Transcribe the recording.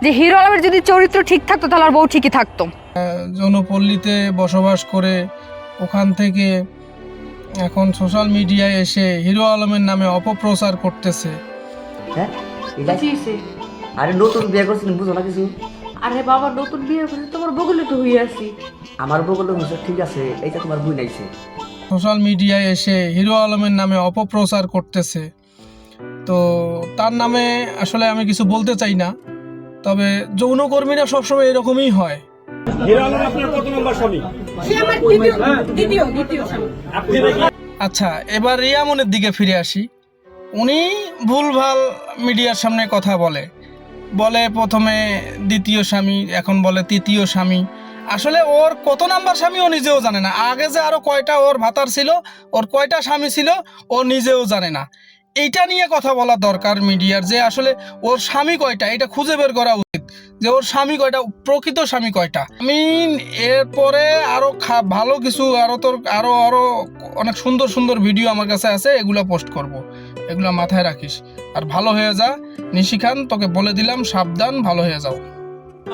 যে হিরো আলমের যদি চরিত্র ঠিক থাকতো তাহলে আর বউ ঠিকই থাকতো। জনপল্লীতে বসবাস করে ওখান থেকে এখন সোশ্যাল মিডিয়ায় এসে হিরো আলমের নামে অপপ্রচার করতেছে। হ্যাঁ আরে নতুন বিয়ে করছিলেন বুঝো না কিছু? আরে বাবা নতুন বিয়ে করেছে, তোমার বগলে তো হয়ে আছি। আমার বগলে হয়েছে ঠিক আছে, এইটা তোমার বই নাইছে। সোশ্যাল মিডিয়ায় এসে হিরো আলমের নামে অপপ্রচার করতেছে। তো তার নামে আসলে আমি কিছু বলতে চাই না, তবে যৌনকর্মীরা সবসময় এরকমই হয়। আচ্ছা, এবার রিয়ামনের দিকে ফিরে আসি। উনি ভুলভাল মিডিয়ার সামনে কথা বলে প্রথমে দ্বিতীয় স্বামী, এখন বলে তৃতীয় স্বামী। আসলে ওর কত নাম্বার স্বামী ও নিজেও জানে না। আগে যে আরো কয়টা ওর ভাতার ছিল, ওর কয়টা স্বামী ছিল ও নিজেও জানে না। এইটা নিয়ে কথা বলা দরকার মিডিয়ার, যে আসলে ওর স্বামী কয়টা এটা খুঁজে বের করা উচিত, যে ওর স্বামী কয়টা, প্রকৃত স্বামী কয়টা। আমি এরপরে আরো ভালো কিছু আরো অনেক সুন্দর সুন্দর ভিডিও আমার কাছে আছে, এগুলো পোস্ট করব, এগুলো মাথায় রাখিস। আর ভালো হয়ে যা নিশিখান, তোকে বলে দিলাম সাবধান, ভালো হয়ে যাও।